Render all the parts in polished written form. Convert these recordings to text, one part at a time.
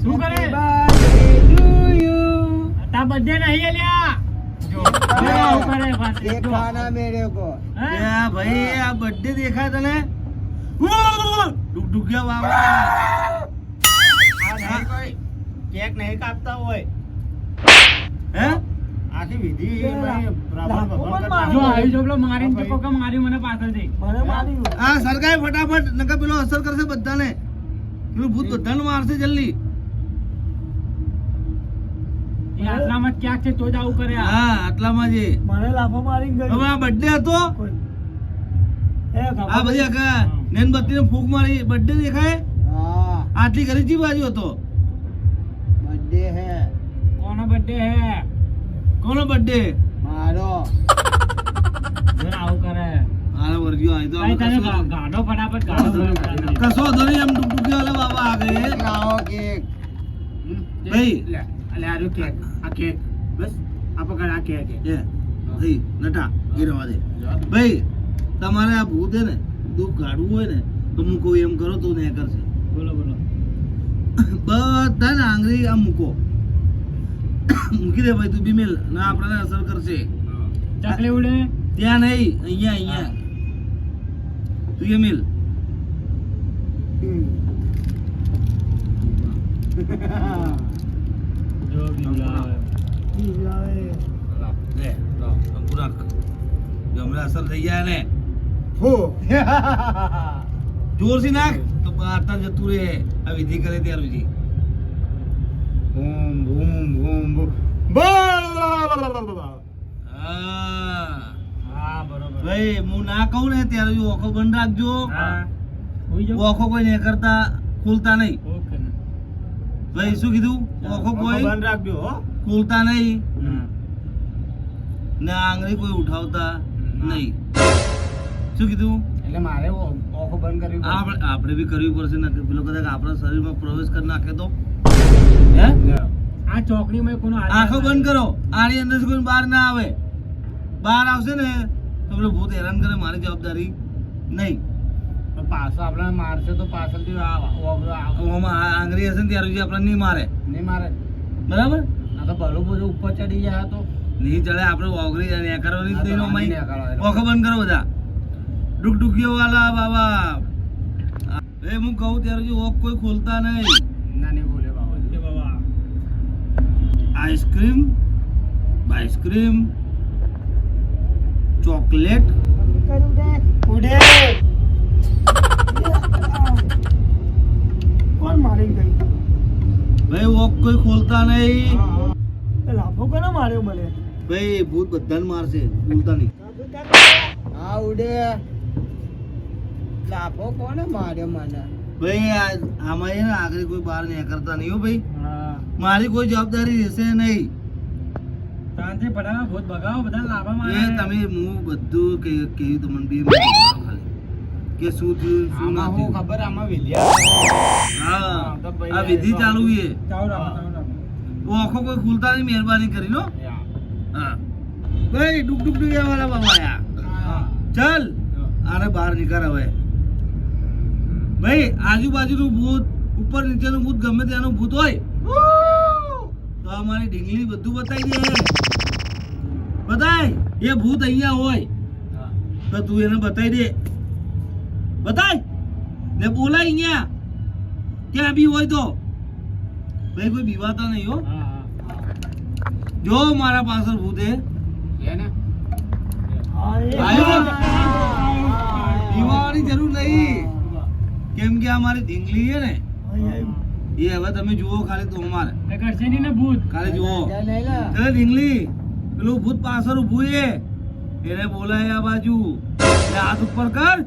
શું કરે તા બર્થડે નહીં અલ્યા જો આવું કરે વાત खाना मेरे को ભાઈ આ બર્થડે દેખાય તને ડુગડુગિયા વાવા केक नहीं काटता હોય હે આખી વિધિ જો આવી જોબલો મારીને ચકો કે મારી મને પાછળથી મને માર્યું હા સરકાય ફટાફટ નકર પેલો અસર કરશે બધાને પેલું ભૂત બધાને મારશે જલ્દી એ આટલામાં ક્યાંક છે તો જ આવું કરે આ. હા આટલામાં જ એ. મને લાફો મારી ગયો હવે આ બર્થડે હતો આ બધી આખા નેનબત્તી ને ફૂંક મારી બર્થડે દેખાય હા આટલી ઘરે જી બાજુ હતો બર્થડે હે કોનો બર્થડે હે કોનો બર્થડે મારો જરા આવું કરે આરે વર્ગીઓ આઈ તો ભાઈ તને ગાડો ફટાફટ ગાડો કસો ધોરી એમ ડુગડુગી વાલા બાબા આ ગયે લાવો કેક ભાઈ અલે આરો કેક આ કેક બસ આ પકડ આ કેક એ ભાઈ નટા એ રવા દે ભાઈ તમારે આ ભૂત હે ને દુઃખ કાઢવું હોય ને તો હું કોઈ એમ કરો તો ને કરશે બોલો બોલો બધા ને આંગળી આમ મૂકો મૂકી દે ભાઈ તું બીમેલ ના આપણને અસર કરશે ચકલી ઉડે ત્યાં નહીં અહીંયા તું એ મિલ જો બીલાવે લે અંકુરાક જો હમણાં અસર થઈ જાય ને જોરથી નાખ તો આતા જતું રે આ વિધિ કરે ત્યાર સુધી બૂમ બૂમ બૂમ હા બરોબર ભાઈ હું ના કહું ને ત્યારે જો ઓખો બંધ રાખજો હા હોઈ જાવ ઓખો કોઈ ને કરતા ખુલતા નહીં ઓકે ભાઈ શું કીધું ઓખો કોઈ બંધ રાખજો હો ખુલતા નહીં હા ને આંગળી કોઈ ઉઠાવતા નહીં શું કીધું એટલે મારે ઓખો બંધ કરવી આપણે બી કરવી પડશે ને પેલો કદાચ આપણા શરીરમાં પ્રવેશ કરી નાખે તો હે આ ચોકડીમાં કોનો આંખો બંધ કરો આની અંદર કોઈ બહાર ના આવે બહાર આવશે ને તો પેલો ભૂત હેરાન કરે મારી જવાબદારી નહીં પાછો આપણને મારશે તો પાછળથી ઓમાં આંગળી હશે ને ત્યાર સુધી આપણને નહીં મારે નહીં મારે બરાબર આ તો ભલું બધું ઉપર ચડી જાય તો નહીં ચડે આપણે ઓગળી જાય ને કરવાની જ નહીં નો માઈ કરવાની. ઓખો બંધ કરો બધા ડુકડુકીઓ વાલા બાબા એ હું કહું ત્યારે સુધી ઓખ કોઈ ખોલતા નહીં ના નહીં બોલે બાબા કે બાબા આઈસ્ક્રીમ બાઈસ્ક્રીમ ચોકલેટ ઉડે કોણ મારી ગઈ ભાઈ ઓખ કોઈ ખોલતા નહીં લાફો કોને માર્યો મને ભાઈ ભૂત બધાને મારશે ખોલતા નહીં હા ઉડે લાફો કોને માર્યો મને ભાઈ આમાં છે ને આગળ કોઈ બહાર નહીં કરતા નહીં હો ભાઈ હા મારી કોઈ જવાબદારી રહેશે નહીં શાંતિ પડાવા ભૂત ભગાવો બધા લાભા એ મારે તમે હું બધું કહ્યું તમને બે મિનિટ ખાલી કે શું થયું શું ના આમાં હું થયું ખબર આમાં વિદ્યા હા આ વિધિ ચાલુ છે ચાવ રાખો ઓખો કોઈ ખુલતા નહીં મહેરબાની કરી લો હા ભાઈ ડુક ડુક ડુક વાળા બાબા આયા ચાલ આને બહાર નીકળ હવે ભાઈ આજુબાજુનું ભૂત ઉપર નીચેનું ભૂત ગમે ત્યાંનું ભૂત હોય તો અમારી ઢીંગલી બધું બતાવી દે બતાય એ ભૂત અહીંયા હોય તો તું એને બતાવી દે બતાય ને બોલાય અહીંયા ક્યાં બી હોય તો ભાઈ કોઈ બીવાતા નહીં હો જો મારા પાછળ ભૂત હે બીવાની જરૂર નહીં કેમ કે અમારી ઢીંગલી છે ને એ હવે તમે જુઓ ખાલી તો અમારે એ કરશે નહીં ને ભૂત ખાલી જુઓ ચાલે ઢીંગલી પેલું ભૂત પાછળ ઊભું છે એને બોલાય આ બાજુ એટલે હાથ ઉપર કર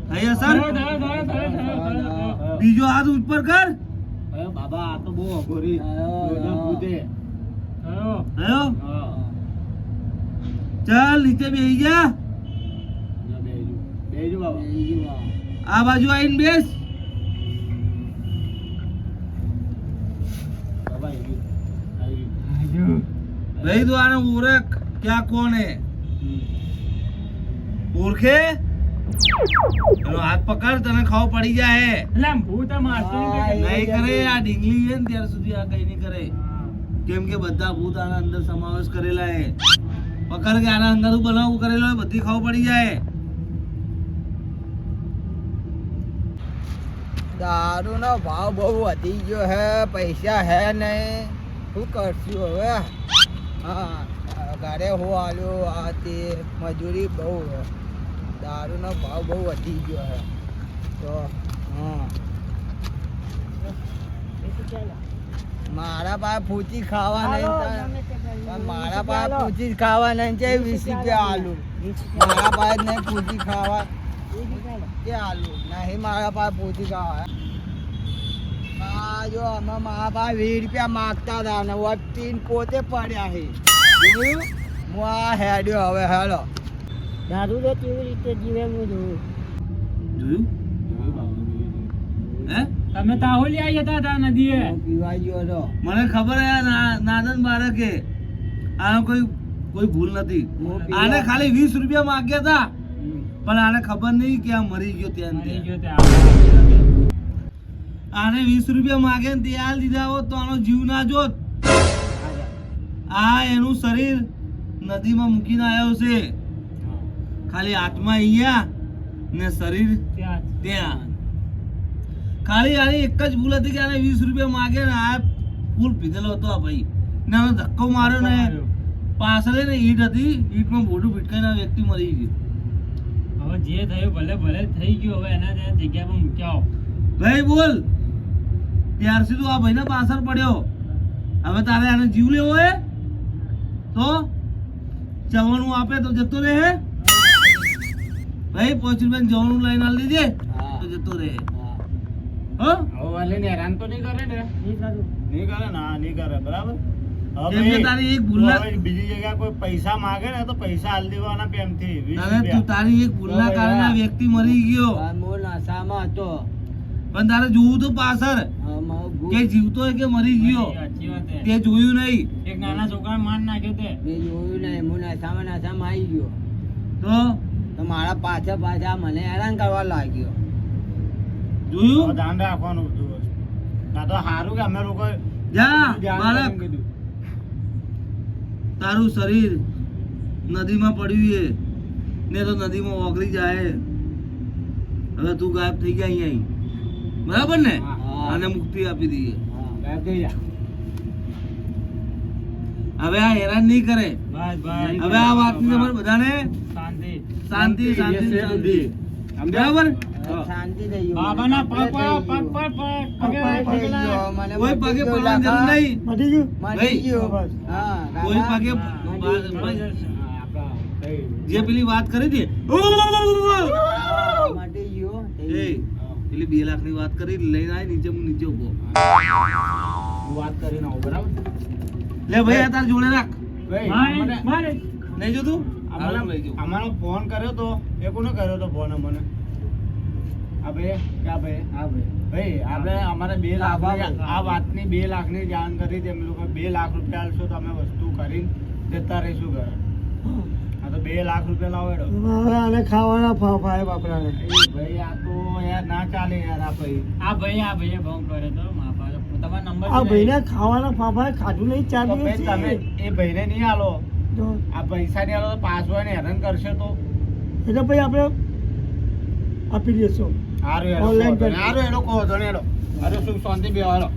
થઈ અસર બીજો હાથ ઉપર કર બાબા આ તો બહુ અઘોરી ભૂતે થયો ચાલ નીચે બેસી જા બેજો બાબા આ બાજુ આવીને બેસ બાબા ભાઈ તું આને ઓળખ ક્યાં કોણ હે ઓળખે એનો હાથ પકડ, તને ખબર પડી જાય. એટલે આમ ભૂત આમ મારતો નહીં કે નહીં કરે, આ ઢીંગલી છે ને ત્યાર સુધી આ કઈ નહીં કરે. કેમ કે બધા ભૂત આના અંદર સમાવેશ કરેલા હે. પકડ કે આના અંદર બનાવું કરેલો હોય, બધી ખબર પડી જાય. દારૂનો ભાવ બહુ વધી ગયો હે, પૈસા હે નહીં, શું કરશું હવે? હા, ઘરે હું આલ્યું આ તે મજૂરી બહુ હે, દારૂનો ભાવ બહુ વધી ગયો હે તો હા મારા પાસે પૂછી ખાવા નહીં, મારા પાસે પૂછી ખાવા નહીં છે, 20 રૂપિયા આલુ મારા પાસે નહીં પૂછી ખાવા કે આલુ નહીં, મારા પાસે પૂછી ખાવા. જો અમે મારા પાસે 20 રૂપિયા માગતા હતા ને વટીને પોતે પડ્યા છે. જોયું? હું આ હેડ્યો હવે હેલો દારૂ તો કેવી રીતે જીવે હું જોયું. જોયું? હે? તમે તાહોલી આવી હતા તા નદીએ. હું પીવા ગયો હતો. મને ખબર હે નાદન બાળકે આનો કોઈ ભૂલ નથી. આને ખાલી 20 રૂપિયા માંગ્યા હતા, પણ આને ખબર નહીં કે આ મરી ગયો ત્યાં ને મરી ત્યાં. ગયો તે આને 20 રૂપિયા માંગે ને તે આલ દીધા હોત તો આનો જીવ ના જોત. આ એનું શરીર નદીમાં મૂકીને આવ્યો છે, ખાલી આત્મા અહીંયા ને શરીર ત્યાં ત્યાં. ખાલી આની એક જ ભૂલ હતી કે આને 20 રૂપિયા માંગે ને આ ફૂલ પીધેલો હતો આ ભાઈ ને આનો ધક્કો માર્યો ને પાછળ ને ઈટ હતી, ઈટમાં મોઢું ભીટકાઈને આ વ્યક્તિ મરી ગયો. હવે જે થયું ભલે ભલે થઈ ગયું, હવે એના ત્યાં જગ્યા પર મૂક્યા આવો. ભાઈ બોલ, ત્યારથી તું આ ભાઈને પાછળ પડ્યો, હવે તારે આને જીવ લેવો હે તો જવાનું આપે તો જતો રહે. ભાઈ 5 રૂપિયા જવાનું લઈને આલી દેજે તો જતો રહે. હો હવે વાલીને હેરાન તો નહીં કરે ને? નહીં કરે ના, નહીં કરે, બરાબર. કેમ કે તારી એક ભૂલના હવે બીજી જગ્યાએ કોઈ પૈસા માંગે ને તો પૈસા આલી દેવાના પ્રેમથી, 20 અને તું રૂપિયા. તારી એક ભૂલના કારણે આ વ્યક્તિ મરી ગયો, હું નશામાં હતો. પણ તારે જોવું તો પાછળ મારું કે ભૂત જીવતો હે કે મરી ગયો સાચી વાત છે. તે જોયું નહીં. એક નાના છોકરાને માર નાખ્યો તે. મેં જોયું નહીં, હું નશામાં આવી ગયો તો તો મારા પાછા મને હેરાન કરવા લાગ્યો. હવે જોયું? ધ્યાન રાખવાનું બધું વસ્તુ. ના તો સારું કે અમે લોકો જા ધ્યાન બાળક, કરીને કીધું. તારું શરીર નદીમાં પડ્યું છે ને તો નદીમાં ઓગળી જાય. હવે તું ગાયબ થઈ ગયા અહીંયા, બરાબર ને? હા. આને મુક્તિ આપી દઈએ. ગાયબ થઈ જા. હવે આ હેરાન નહીં કરે. બસ બસ. હવે આ વાતની તમારે બધાને શાંતિ. શાંતિ શાંતિ શાંતિ, બરાબર? શાંતિ થઈ ગયું. બાબાના પગ પર પગ પર પગે થઈ ગયો. મને કોઈ પગે મટી ગયું પડવાની જરૂર લાખા. નહીં. મટી ભાઈ, ગયું. હા, કોઈ કાકા. પગે કઈ જે પેલી વાત કરી હતી મટી ગયું. એ પેલી 2 લાખની વાત કરી લઈને આવી નીચે, હું નીચે ઉભો. હું વાત કરીને આવું, બરાબર. લે ભાઈ આ તાર જોડે રાખ. ભાઈ, મારે અમને- મારે નહીં જોતું? હાલો લઈ જાઓ. અમારો ફોન કર્યો તો એ કોને કર્યો તો ફોન અમને? આ ભાઈ, ક્યાં ભાઈ? હા ભાઈ. ભાઈ આપણે અમારે 2 લાખ આ વાતની 2 લાખની જાણ કરી હતી. અમે લોકો 2 લાખ રૂપિયા આલશો તો અમે વસ્તુ કરીને જતા રહીશું ઘરે. આ તો 2 લાખ રૂપિયા લાવેડો. આને ખાવાના ફાફા બાપરાને. ભાઈ આ તો યાર ના ચાલે યાર. આ ભાઈ આ ભાઈએ ભાવ કરે તો માપા તમારો નંબર આ ભાઈને ખાવાના ફાફા ખાધું નહીં તો ભાઈ તમે એ ભાઈને નહીં આલો, આ પૈસા નહીં આલો તો પાછો એને હેરાન કરશે તો એટલે ભાઈ આપણે આપી દઈશું. હારું Online હારું એ લોકો ધણેડો. અરે શું શાંતિ બેહાડો.